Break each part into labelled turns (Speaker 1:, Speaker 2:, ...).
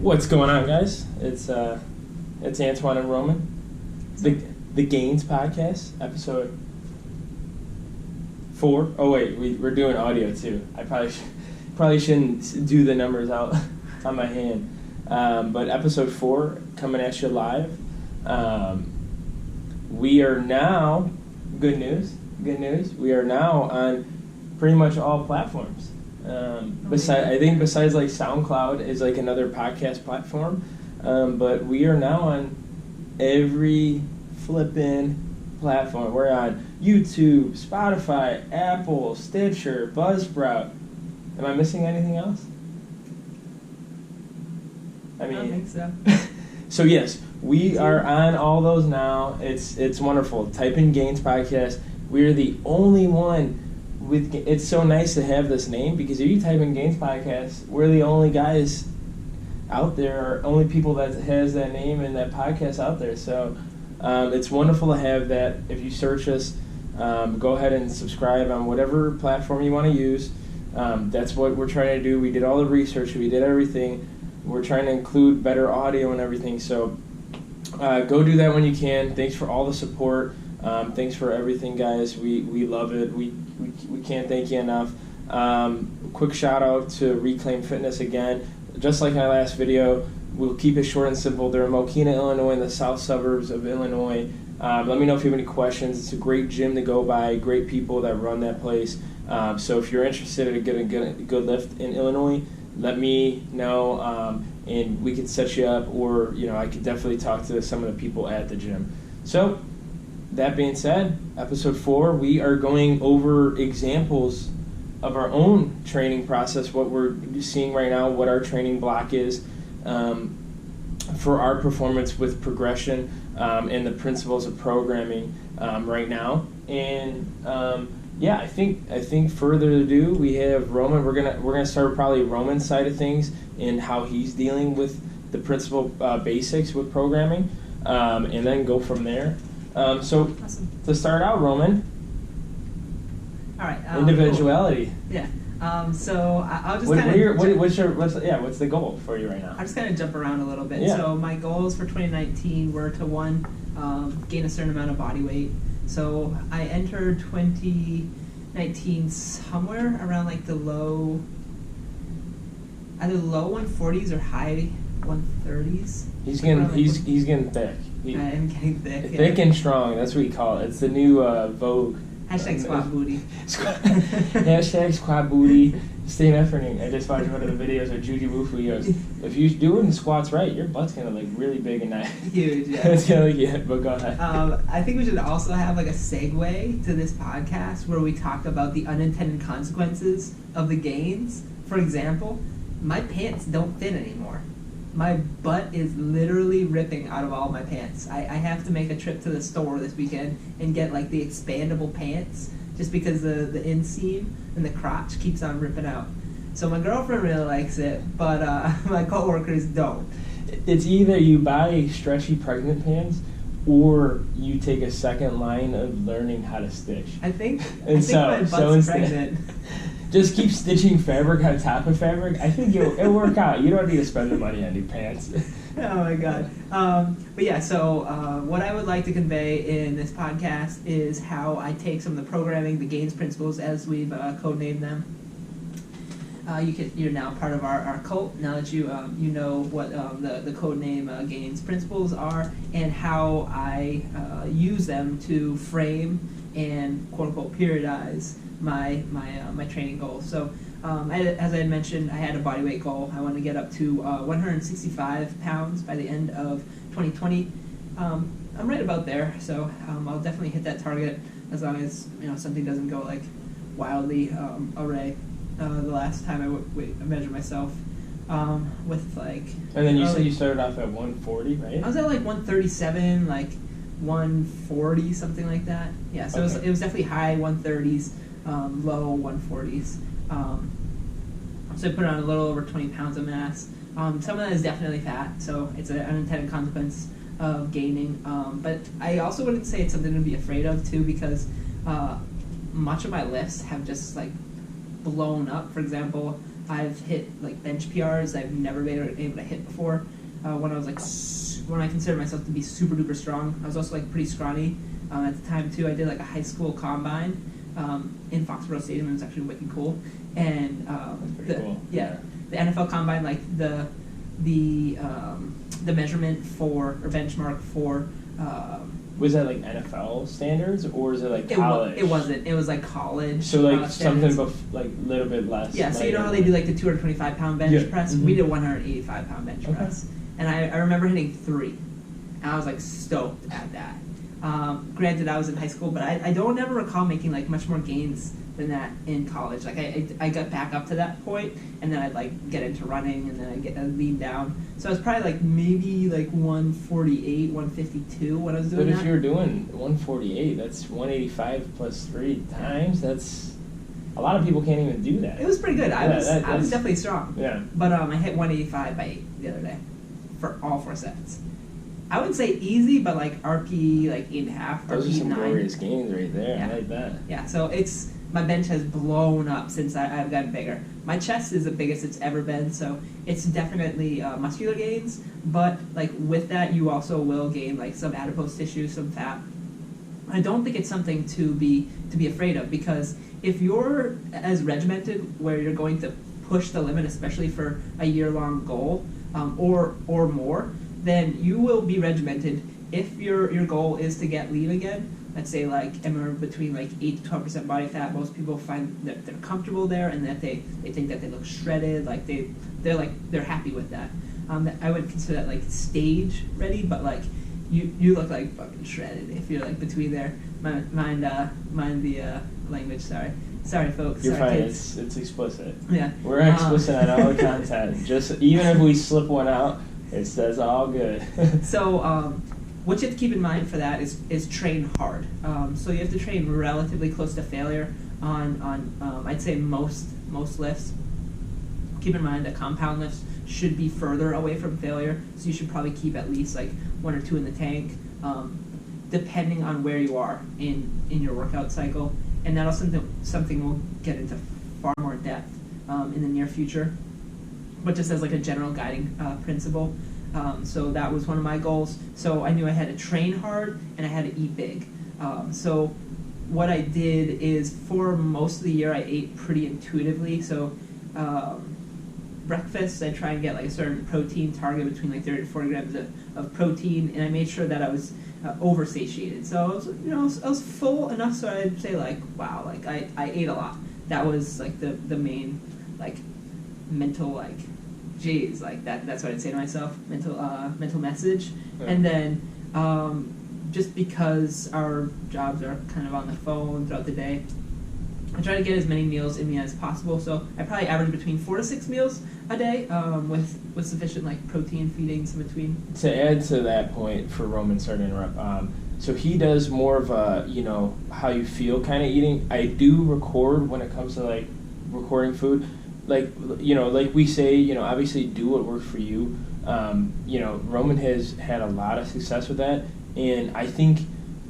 Speaker 1: What's going on, guys? It's Antoine and Roman. The Gainz Podcast, episode 4. Oh wait, we're doing audio too. I probably shouldn't do the numbers out on my hand. But episode 4 coming at you live. We are now good news. We are now on pretty much all platforms. Besides like SoundCloud is like another podcast platform, but we are now on every flippin' platform. We're on YouTube, Spotify, Apple, Stitcher, Buzzsprout. Am I missing anything else?
Speaker 2: I don't think so.
Speaker 1: So yes, we are on all those now. It's wonderful. Type in Gainz Podcast. We're the only one with. It's so nice to have this name because if you type in Gainz Podcast, we're the only guys out there, or only people that has that name and that podcast out there. So it's wonderful to have that. If you search us, go ahead and subscribe on whatever platform you want to use. That's what we're trying to do. We did all the research. We did everything. We're trying to include better audio and everything. So go do that when you can. Thanks for all the support. Thanks for everything, guys. We love it. We can't thank you enough. Quick shout out to Reclaim Fitness again. Just like my last video, we'll keep it short and simple. They're in Mokina, Illinois, in the south suburbs of Illinois. Let me know if you have any questions. It's a great gym to go by, great people that run that place. So if you're interested in getting a good lift in Illinois, let me know, and we could set you up, or I could definitely talk to some of the people at the gym. So that being said, episode 4, we are going over examples of our own training process, what we're seeing right now, what our training block is for our performance with progression and the principles of programming right now. And I think further ado, we have Roman. We're gonna start probably Roman's side of things and how he's dealing with the principal basics with programming, and then go from there. So
Speaker 2: awesome.
Speaker 1: To start out, Roman.
Speaker 2: All right.
Speaker 1: Individuality.
Speaker 2: Cool. Yeah. So I'll just
Speaker 1: what's the goal for you right now?
Speaker 2: I'll just kind of jump around a little bit.
Speaker 1: Yeah.
Speaker 2: So my goals for 2019 were to gain a certain amount of body weight. So I entered 2019 somewhere around like either low 140s or high 130s.
Speaker 1: He's getting thick.
Speaker 2: I am getting thick.
Speaker 1: Thick and strong. That's what we call it. It's the new Vogue.
Speaker 2: Hashtag squat booty.
Speaker 1: Hashtag squat booty. Stay efforting. I just watched one of the videos of Judy Woof. He goes, if you're doing the squats right, your butt's gonna look really big and nice.
Speaker 2: Huge. Yeah.
Speaker 1: It's gonna look but go ahead.
Speaker 2: I think we should also have like a segue to this podcast where we talk about the unintended consequences of the gains. For example, my pants don't fit anymore. My butt is literally ripping out of all my pants. I have to make a trip to the store this weekend and get like the expandable pants just because the inseam and the crotch keeps on ripping out. So my girlfriend really likes it, but my coworkers don't.
Speaker 1: It's either you buy stretchy pregnant pants or you take a second line of learning how to stitch.
Speaker 2: I think my butt's pregnant.
Speaker 1: Just keep stitching fabric on top of fabric. I think it'll work out. You don't need to spend the money on new pants.
Speaker 2: Oh my god. But yeah, so what I would like to convey in this podcast is how I take some of the programming, the Gainz principles, as we've codenamed them. You're now part of our cult, now that you know what the codename Gainz principles are, and how I use them to frame and quote-unquote periodize my training goals. So as I had mentioned, I had a body weight goal. I wanted to get up to 165 pounds by the end of 2020. I'm right about there, so I'll definitely hit that target as long as something doesn't go like wildly array. The last time I measured myself with like.
Speaker 1: And then you said you started off at 140, right?
Speaker 2: I was at like 137, like 140, something like that. Yeah, so
Speaker 1: okay.
Speaker 2: it was definitely high 130s. Low 140s. So I put on a little over 20 pounds of mass. Some of that is definitely fat, so it's an unintended consequence of gaining. But I also wouldn't say it's something to be afraid of too, because much of my lifts have just like blown up. For example, I've hit like bench PRs I've never been able to hit before. When I was like, when I considered myself to be super duper strong, I was also like pretty scrawny at the time too. I did like a high school combine in Foxborough Stadium. It was actually wicked cool. And
Speaker 1: cool.
Speaker 2: The NFL combine, like the measurement for or benchmark for.
Speaker 1: Was that like NFL standards or is it like college?
Speaker 2: It wasn't. It was like college.
Speaker 1: So like something like a little bit less.
Speaker 2: Yeah. So you know how they do like the 225-pound bench press?
Speaker 1: Mm-hmm.
Speaker 2: We did 185-pound bench press, and I remember hitting 3, and I was like stoked at that. Granted, I was in high school, but I don't ever recall making like much more gains than that in college. Like I got back up to that point, and then I'd like get into running, and then I'd lean down. So I was probably like maybe like 148, 152 when I was doing that.
Speaker 1: But if you were doing 148, that's 185 plus 3 times. That's a lot of people can't even do that.
Speaker 2: It was pretty good. I was definitely strong.
Speaker 1: Yeah.
Speaker 2: But I hit 185 by 8 the other day for all 4 sets. I would say easy, but like RP like 8.5.
Speaker 1: Those are some
Speaker 2: 9.
Speaker 1: glorious gains right there.
Speaker 2: Yeah.
Speaker 1: I like that.
Speaker 2: Yeah. So my bench has blown up since I've gotten bigger. My chest is the biggest it's ever been, so it's definitely muscular gains. But like with that, you also will gain like some adipose tissue, some fat. I don't think it's something to be afraid of, because if you're as regimented where you're going to push the limit, especially for a year-long goal or more, then you will be regimented. If your goal is to get lean again, let's say like anywhere between like 8 to 12% body fat, most people find that they're comfortable there and that they think that they look shredded, like they're happy with that. I would consider that like stage ready, but like you look like fucking shredded if you're like between there. Mind the language. Sorry folks.
Speaker 1: You're
Speaker 2: sorry,
Speaker 1: fine.
Speaker 2: kids.
Speaker 1: It's explicit.
Speaker 2: Yeah.
Speaker 1: We're explicit on all the content. Just even if we slip one out, it says all good.
Speaker 2: So what you have to keep in mind for that is train hard. So you have to train relatively close to failure on I'd say most lifts. Keep in mind that compound lifts should be further away from failure, so you should probably keep at least like 1 or 2 in the tank, depending on where you are in your workout cycle. And that'll something we'll get into far more depth in the near future, but just as like a general guiding principle. So that was one of my goals. So I knew I had to train hard and I had to eat big. So what I did is for most of the year I ate pretty intuitively. So breakfast I try and get like a certain protein target between like 30 to 40 grams of protein, and I made sure that I was oversatiated. So I was full enough so I'd say like, wow, like I ate a lot. That was like the main like mental like, geez, like that's what I'd say to myself, mental message. Yeah. And then just because our jobs are kind of on the phone throughout the day, I try to get as many meals in me as possible. So I probably average between 4 to 6 meals a day with sufficient like protein feedings in between.
Speaker 1: To add to that point for Roman, sorry to interrupt, so he does more of a, how you feel kind of eating. I do record when it comes to like recording food. Like, like we say, obviously do what works for you. Roman has had a lot of success with that, and I think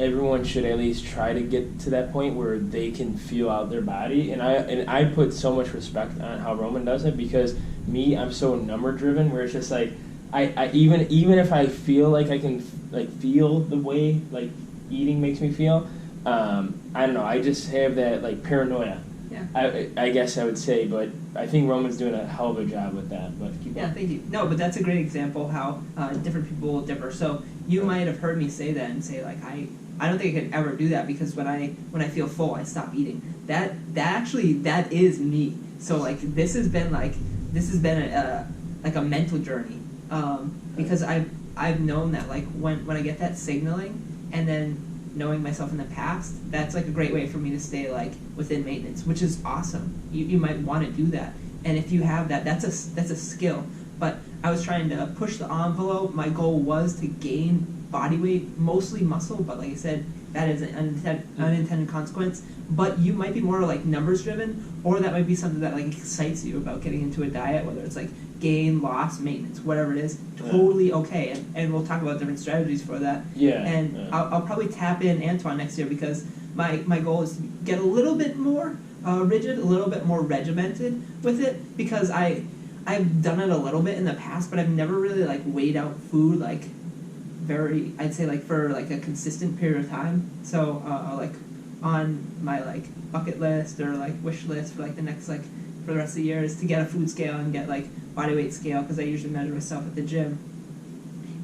Speaker 1: everyone should at least try to get to that point where they can feel out their body. And I put so much respect on how Roman does it, because me, I'm so number driven, where it's just like I even if I feel like I can like feel the way like eating makes me feel, I don't know, I just have that like paranoia.
Speaker 2: Yeah.
Speaker 1: I guess I would say, but I think Roman's doing a hell of a job with that. But keep on.
Speaker 2: Thank you. No, but that's a great example how different people will differ. So you might have heard me say that and say like I don't think I could ever do that, because when I feel full I stop eating. That is me. So like this has been a mental journey, because I've known that like when I get that signaling, and then knowing myself in the past, that's like a great way for me to stay like within maintenance, which is awesome. You might want to do that, and if you have that, that's a skill. But I was trying to push the envelope. My goal was to gain body weight, mostly muscle, but like I said, that is an unintended consequence. But you might be more like numbers driven, or that might be something that like excites you about getting into a diet, whether it's like gain, loss, maintenance, whatever it is. Totally okay, and we'll talk about different strategies for that.
Speaker 1: Yeah.
Speaker 2: I'll probably tap in Antoine next year, because my goal is to get a little bit more rigid, a little bit more regimented with it, because I've done it a little bit in the past, but I've never really like weighed out food like I'd say like for like a consistent period of time. So like on my like bucket list or like wish list for like the next like for the rest of the year is to get a food scale and get like body weight scale, because I usually measure myself at the gym,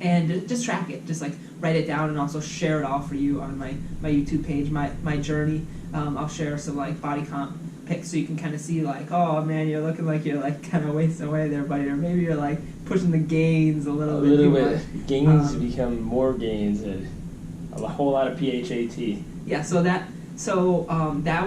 Speaker 2: and just track it, just like write it down, and also share it all for you on my YouTube page, my journey. I'll share some like body comp pics so you can kind of see like, oh man, you're looking like you're like kind of wasting away there, buddy, or maybe you're like pushing the gains a little bit too much.
Speaker 1: Gains become more gains and a whole lot of PHAT.
Speaker 2: Yeah, so that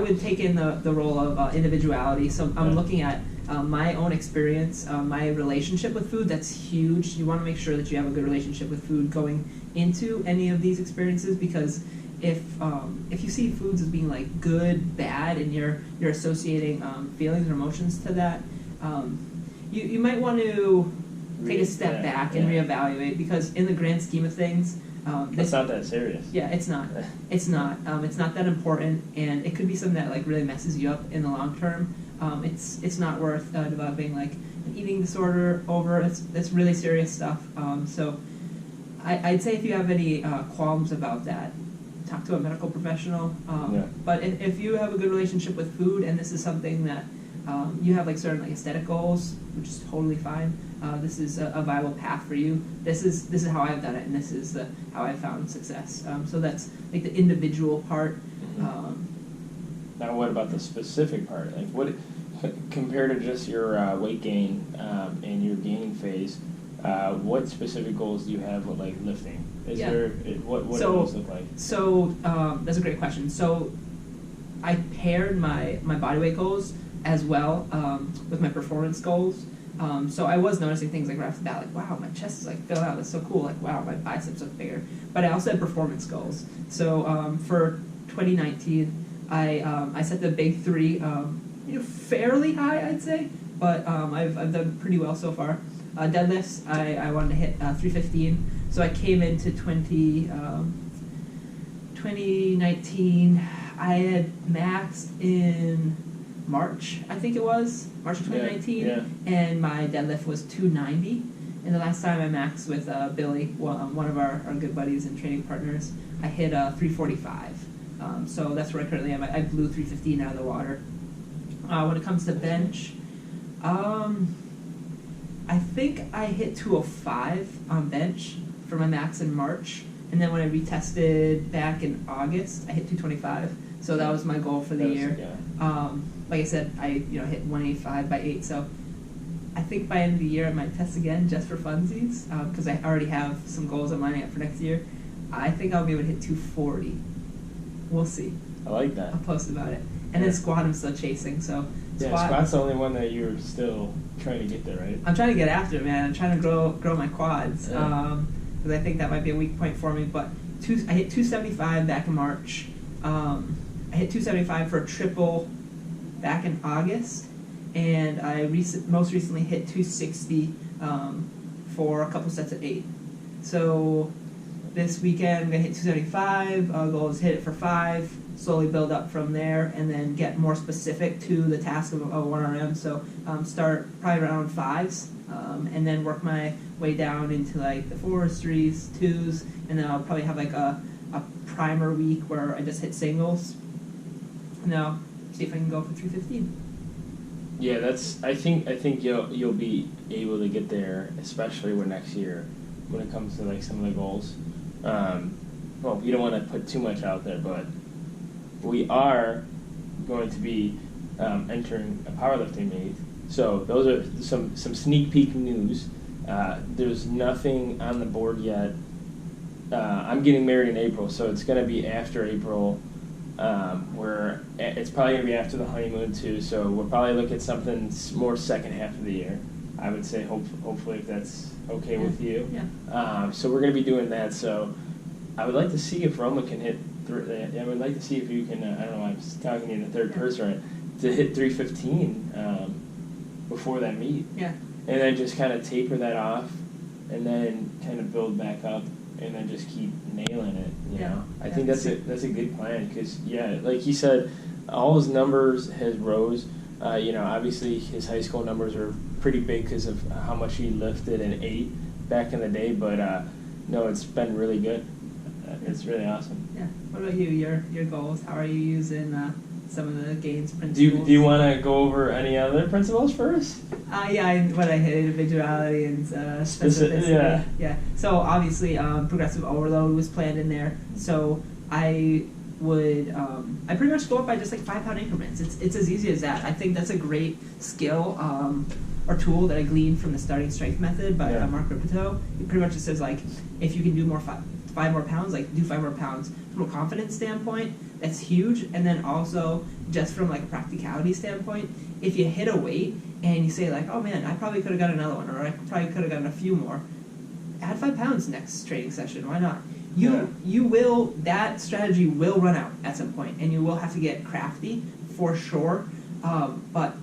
Speaker 2: would take in the role of individuality. So I'm looking at my own experience, my relationship with food. That's huge. You want to make sure that you have a good relationship with food going into any of these experiences, because if you see foods as being like good, bad, and you're associating feelings or emotions to that, you might want to take a step back and reevaluate, because in the grand scheme of things,
Speaker 1: it's not that serious.
Speaker 2: Yeah, it's not. It's not. It's not that important, and it could be something that like really messes you up in the long term. It's not worth developing like an eating disorder over. It's really serious stuff. So I'd say if you have any qualms about that, talk to a medical professional. But if you have a good relationship with food, and this is something that you have like certain like aesthetic goals, which is totally fine. This is a viable path for you. This is how I've done it, and this is how I've found success. So that's like the individual part.
Speaker 1: Now, what about the specific part? Like, what compared to just your weight gain and your gaining phase? What specific goals do you have with like lifting? What do those look like? So
Speaker 2: that's a great question. So I paired my body weight goals as well with my performance goals. So I was noticing things like right off the bat, like, wow, my chest is like filled out, that's so cool, like, wow, my biceps look bigger. But I also had performance goals. So for 2019, I set the big three, fairly high, I'd say, but I've done pretty well so far. Deadlifts, I wanted to hit 315, so I came into 2019, I had maxed in March, I think it was, March of 2019, and my deadlift was 290. And the last time I maxed with Billy, one of our good buddies and training partners, I hit 345. So that's where I currently am. I blew 315 out of the water. When it comes to bench, I think I hit 205 on bench for my max in March. And then when I retested back in August, I hit 225. So that was my goal for the year. Like I said, I hit 185 by 8. So I think by end of the year I might test again just for funsies, because I already have some goals I'm lining up for next year. I think I'll be able to hit 240. We'll see.
Speaker 1: I like that.
Speaker 2: I'll post about it. And then squat I'm still chasing. So
Speaker 1: squat's the only one that you're still trying to get there, right?
Speaker 2: I'm trying to get after it, man. I'm trying to grow my quads, because I think that might be a weak point for me. But I hit 275 back in March. I hit 275 for a triple back in August, and I most recently hit 260 for a couple sets of 8. So this weekend I'm gonna hit 275. Goal is hit it for 5, slowly build up from there, and then get more specific to the task of a 1RM. So start probably around 5s, and then work my way down into like the 4s, 3s, 2s, and then I'll probably have like a primer week where I just hit singles. Now see if I can go for 315.
Speaker 1: Yeah, I think you'll be able to get there, especially with next year when it comes to like some of the goals. Well, we don't want to put too much out there, but we are going to be entering a powerlifting meet. So those are some sneak peek news. There's nothing on the board yet. I'm getting married in April, so it's going to be after April. Where it's probably going to be after the honeymoon too, so we'll probably look at something more second half of the year. I would say hopefully if that's okay with you. Yeah. So we're going to be doing that. So I would like to see if Roma can hit. I would like to see if you can. I don't know. I'm talking in the third person, right? To hit 315 before that meet. Yeah. And then just kind of taper that off, and then kind of build back up, and then just keep nailing it. You know, I think that's a good plan because like you said, all his numbers has rose. Obviously his high school numbers are pretty big because of how much he lifted and ate back in the day, but no, it's been really good. It's really awesome.
Speaker 2: Yeah. What about you? Your goals? How are you using some of the Gainz principles?
Speaker 1: Do you want to go over any other principles first?
Speaker 2: What I hit, individuality and specificity. Yeah. So obviously, progressive overload was planned in there. So I pretty much go up by just like 5 pound increments. It's as easy as that. I think that's a great skill or tool that I gleaned from the starting strength method by Mark Ripito. It pretty much just says like, if you can do five more pounds, like do 5 more pounds. From a confidence standpoint, that's huge. And then also just from like a practicality standpoint, if you hit a weight and you say like, oh man, I probably could have got another one, or I probably could have gotten a few more, add 5 pounds next training session. Why not? You will, that strategy will run out at some point, and you will have to get crafty for sure. But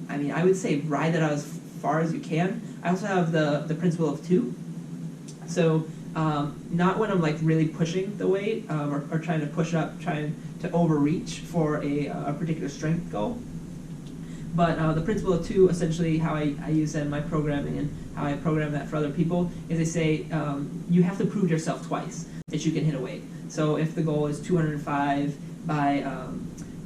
Speaker 2: I mean, I would say ride that out as far as you can. I also have the principle of 2. So not when I'm like really pushing the weight or trying to push up, trying to overreach for a particular strength goal. But the principle of 2, essentially how I use that in my programming and how I program that for other people, is I say you have to prove yourself twice that you can hit a weight. So if the goal is 205 by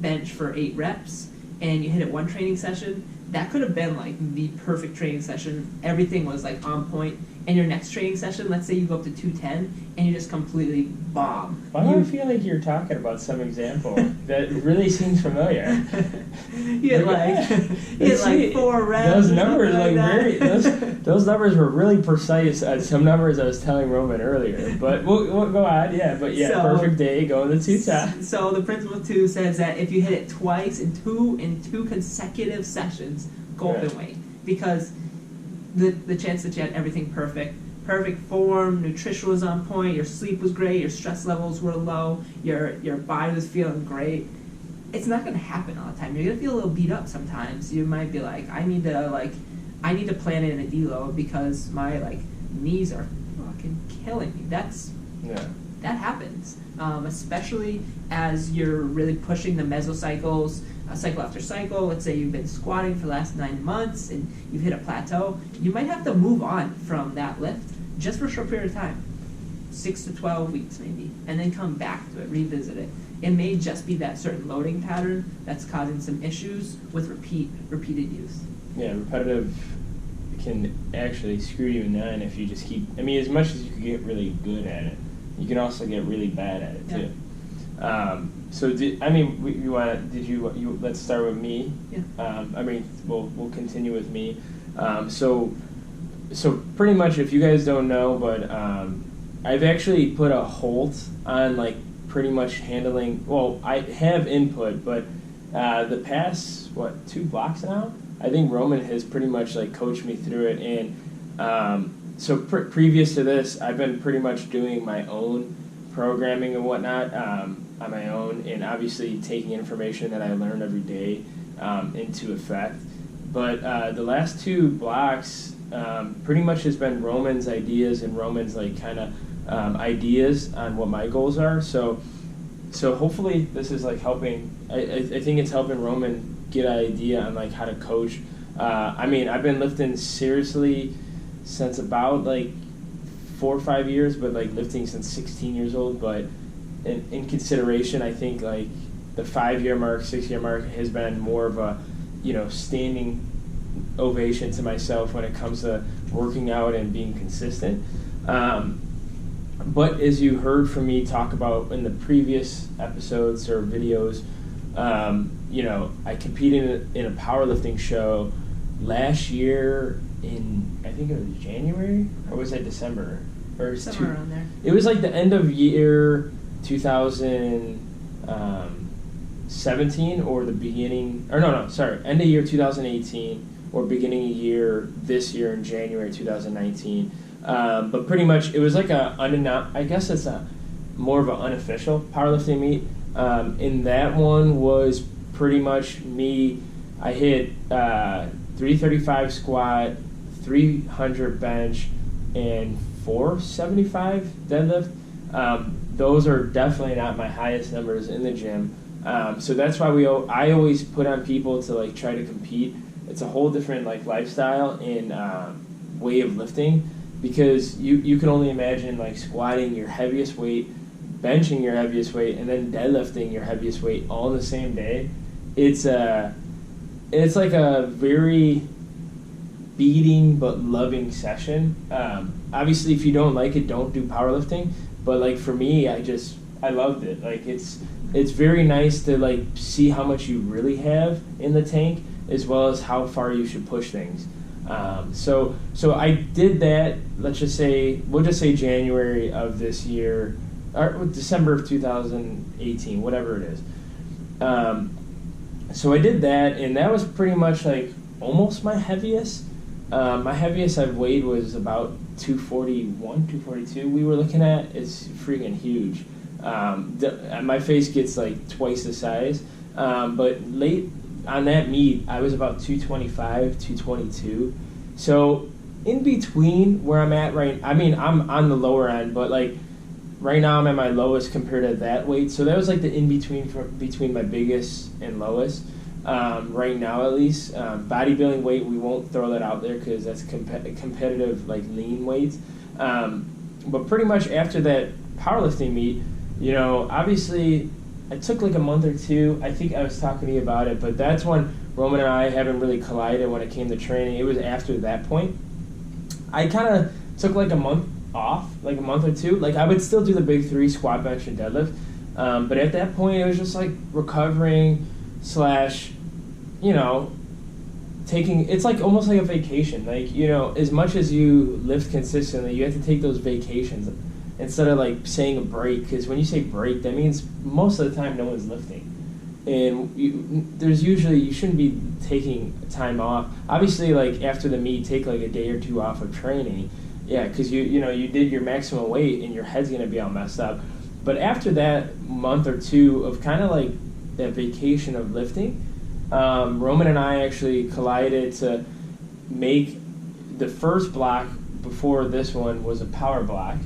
Speaker 2: bench for 8 reps, and you hit it one training session, that could have been like the perfect training session. Everything was like on point. And your next training session, let's say you go up to 210, and you just completely bomb.
Speaker 1: Why do I feel like you're talking about some example that really seems familiar?
Speaker 2: You had like 4 reps.
Speaker 1: Those numbers, those numbers were really precise. Some numbers I was telling Roman earlier, but we'll go on. Yeah, but so, perfect day, going to 210.
Speaker 2: So the principle 2 says that if you hit it twice in two consecutive sessions, golden weight, because the chance that you had everything perfect form, nutrition was on point, your sleep was great, your stress levels were low, your body was feeling great. It's not going to happen all the time. You're going to feel a little beat up sometimes. You might be like, I need to plan it in a deload because my like knees are fucking killing me. That happens, especially as you're really pushing the mesocycles. Cycle after cycle. Let's say you've been squatting for the last 9 months and you've hit a plateau. You might have to move on from that lift just for a short period of time, 6 to 12 weeks maybe, and then come back to it, revisit it. It may just be that certain loading pattern that's causing some issues with repeated use.
Speaker 1: Yeah, repetitive can actually screw you in the end if you just keep. I mean, as much as you can get really good at it, you can also get really bad at it too. So let's start with me.
Speaker 2: Yeah.
Speaker 1: We'll continue with me. So pretty much, if you guys don't know, but I've actually put a halt on like pretty much handling. Well, I have input, but the past 2 blocks now, I think Roman has pretty much like coached me through it. And so previous to this, I've been pretty much doing my own programming and whatnot. On my own, and obviously taking information that I learn every day into effect. But the last 2 blocks pretty much has been Roman's ideas and Roman's like kind of ideas on what my goals are. So hopefully this is like helping. I think it's helping Roman get an idea on like how to coach. I've been lifting seriously since about like 4 or 5 years, but like lifting since 16 years old. But in consideration, I think like the 5-year mark, 6-year mark has been more of a, standing ovation to myself when it comes to working out and being consistent. But as you heard from me talk about in the previous episodes or videos, I competed in a powerlifting show last year in, I think it was January, or was it December? Or
Speaker 2: somewhere around there.
Speaker 1: It was like the end of year 2017 or the beginning, or end of year 2018 or beginning of year this year in January 2019. But pretty much it was like I guess it's more of an unofficial powerlifting meet. And that one was pretty much me. I hit 335 squat, 300 bench, and 475 deadlift. Those are definitely not my highest numbers in the gym. So that's why I always put on people to like try to compete. It's a whole different like lifestyle and way of lifting, because you can only imagine like squatting your heaviest weight, benching your heaviest weight, and then deadlifting your heaviest weight all in the same day. It's like a very beating but loving session. Obviously, if you don't like it, don't do powerlifting. But like for me, I loved it. Like it's very nice to like see how much you really have in the tank, as well as how far you should push things. So I did that. We'll just say January of this year, or December of 2018, whatever it is. So I did that, and that was pretty much like almost my heaviest. My heaviest I've weighed was about 241, 242 we were looking at. It's freaking huge. My face gets like twice the size. But late on that meet, I was about 225, 222. So in between where I'm at I'm on the lower end, but like right now I'm at my lowest compared to that weight. So that was like the in-between between my biggest and lowest. Right now at least. Bodybuilding weight, we won't throw that out there because that's competitive, like lean weights. But pretty much after that powerlifting meet, obviously it took like a month or two. I think I was talking to you about it, but that's when Roman and I haven't really collided when it came to training. It was after that point. I kind of took like a month off, like a month or two. Like I would still do the big three, squat, bench, and deadlift. But at that point, it was just like recovering / taking, it's like almost like a vacation. Like, as much as you lift consistently, you have to take those vacations instead of like saying a break, because when you say break, that means most of the time no one's lifting. And you shouldn't be taking time off. Obviously, like after the meet, take like a day or two off of training. Yeah, because you did your maximum weight and your head's gonna be all messed up. But after that month or two of kind of like that vacation of lifting, Roman and I actually collided to make the first block before this one was a power block.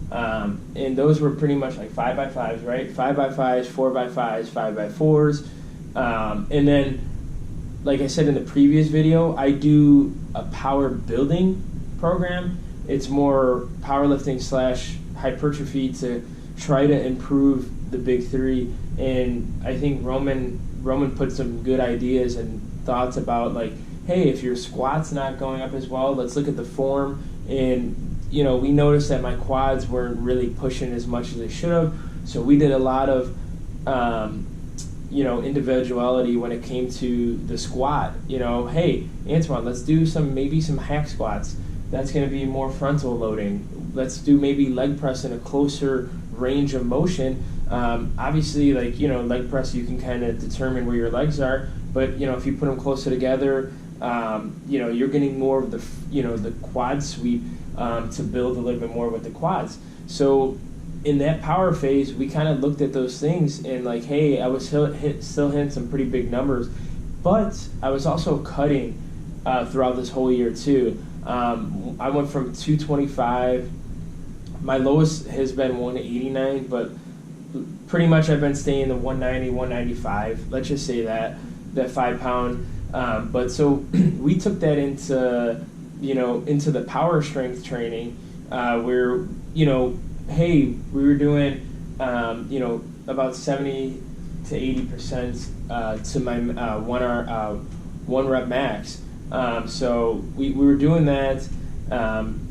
Speaker 1: And those were pretty much like 5x5s, right? 5x5s, 4x5s, 5x4s. And then, like I said in the previous video, I do a power building program. It's more powerlifting / hypertrophy to try to improve the big three. And I think Roman put some good ideas and thoughts about like, hey, if your squat's not going up as well, let's look at the form. And we noticed that my quads weren't really pushing as much as they should have. So we did a lot of individuality when it came to the squat. Hey, Antoine, let's do maybe some hack squats. That's going to be more frontal loading. Let's do maybe leg press in a closer range of motion. Obviously, like, leg press, you can kind of determine where your legs are. But, if you put them closer together, you're getting more of the quad sweep to build a little bit more with the quads. So in that power phase, we kind of looked at those things and like, hey, I was still hitting some pretty big numbers, but I was also cutting throughout this whole year too. I went from 225. My lowest has been 189, but pretty much I've been staying in the 190, 195. Let's just say that 5 pound. But so we took that into the power strength training, where, hey, we were doing, about 70 to 80% to my one rep max. So we were doing that.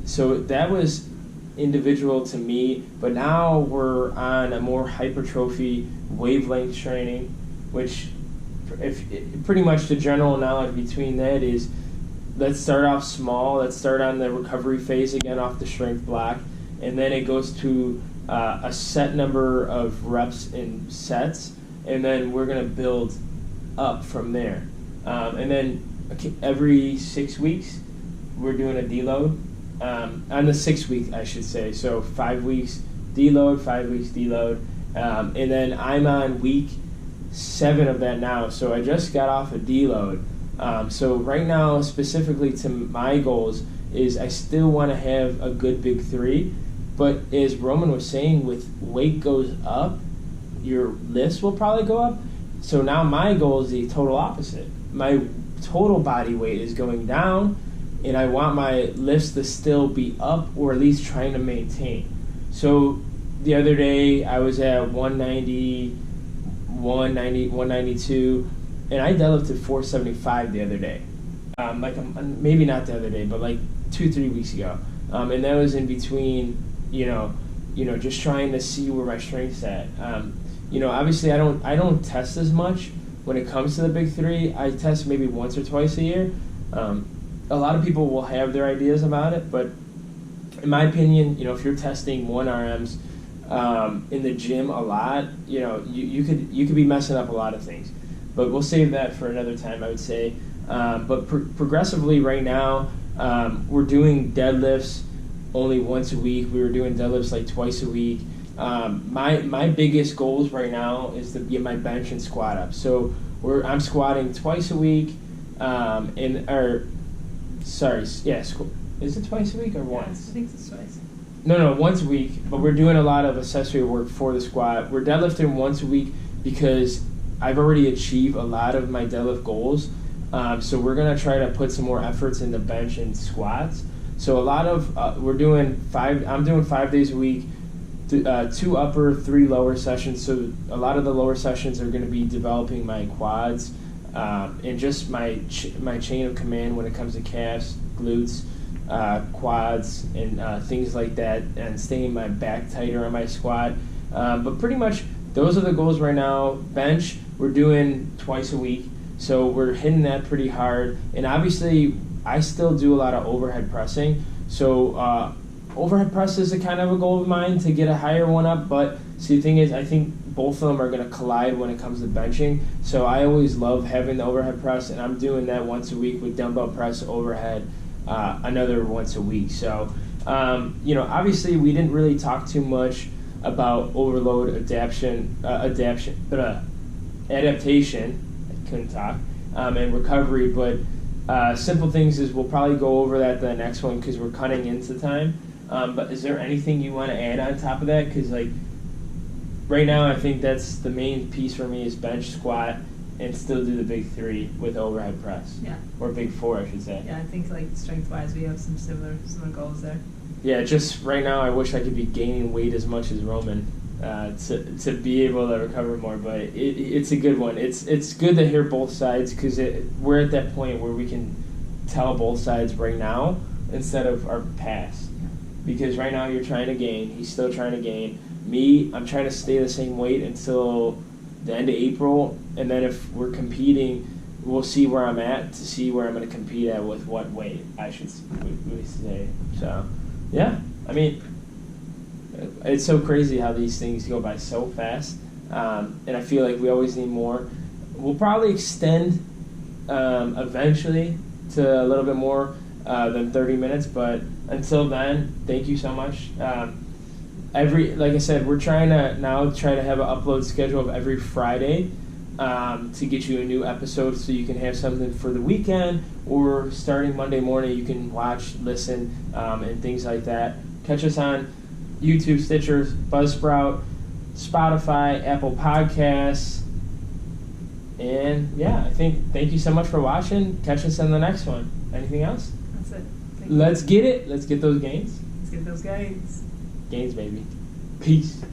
Speaker 1: So that was individual to me, but now we're on a more hypertrophy wavelength training, which pretty much the general knowledge between that is, let's start off small. Let's start on the recovery phase again off the strength block, and then it goes to a set number of reps in sets, and then we're going to build up from there. And then every 6 weeks, we're doing a deload. On the 6 week, I should say. So 5 weeks deload, 5 weeks deload. And then I'm on week 7 of that now. So I just got off a deload. So right now, specifically to my goals, is I still want to have a good big three. But as Roman was saying, with weight goes up, your lifts will probably go up. So now my goal is the total opposite. My total body weight is going down, and I want my lifts to still be up or at least trying to maintain. So the other day I was at 190, 192, and I deadlifted 475 the other day. Maybe not the other day, but like 2-3 weeks ago. And that was in between, just trying to see where my strength's at. Obviously I don't test as much when it comes to the big three. I test maybe once or twice a year. A lot of people will have their ideas about it, but in my opinion, if you're testing 1RMs in the gym a lot, you could be messing up a lot of things. But we'll save that for another time, I would say. But progressively right now, we're doing deadlifts only once a week. We were doing deadlifts like twice a week. My biggest goals right now is to get my bench and squat up. So I'm squatting twice a week, is it twice a week or once?
Speaker 2: I think it's twice.
Speaker 1: No, once a week. But we're doing a lot of accessory work for the squat. We're deadlifting once a week because I've already achieved a lot of my deadlift goals. So we're gonna try to put some more efforts in the bench and squats. So a lot of I'm doing 5 days a week, 2 upper, 3 lower sessions. So a lot of the lower sessions are gonna be developing my quads and just my chain of command when it comes to calves, glutes, quads, and things like that, and staying my back tighter on my squat. But pretty much those are the goals right now. Bench, we're doing twice a week. So we're hitting that pretty hard. And obviously, I still do a lot of overhead pressing. So overhead press is a kind of a goal of mine to get a higher one up. But see, the thing is, I think both of them are going to collide when it comes to benching. So I always love having the overhead press, and I'm doing that once a week with dumbbell press overhead, another once a week. So, obviously we didn't really talk too much about overload adaptation. Couldn't talk, and recovery, but simple things is we'll probably go over that the next one because we're cutting into time. But is there anything you want to add on top of that? Because right now I think that's the main piece for me is bench, squat, and still do the big 3 with overhead press.
Speaker 2: Yeah.
Speaker 1: Or big 4, I should say.
Speaker 2: Yeah, I think strength wise we have some similar goals there.
Speaker 1: Yeah, just right now I wish I could be gaining weight as much as Roman. To be able to recover more, but it's a good one. It's good to hear both sides because we're at that point where we can tell both sides right now instead of our past. Because right now you're trying to gain, he's still trying to gain. Me, I'm trying to stay the same weight until the end of April, and then if we're competing, we'll see where I'm at to see where I'm going to compete at with what weight I should say. So, yeah, I mean. It's so crazy how these things go by so fast, and I feel like we always need more. We'll probably extend eventually to a little bit more than 30 minutes, but until then, thank you so much. Like I said, we're trying to now have an upload schedule of every Friday to get you a new episode so you can have something for the weekend, or starting Monday morning you can watch, listen, and things like that. Catch us on YouTube, Stitcher, Buzzsprout, Spotify, Apple Podcasts, and thank you so much for watching. Catch us on the next one. Anything else?
Speaker 2: That's it.
Speaker 1: Let's get it. Let's get those gains.
Speaker 2: Let's get those gains.
Speaker 1: Gains, baby. Peace.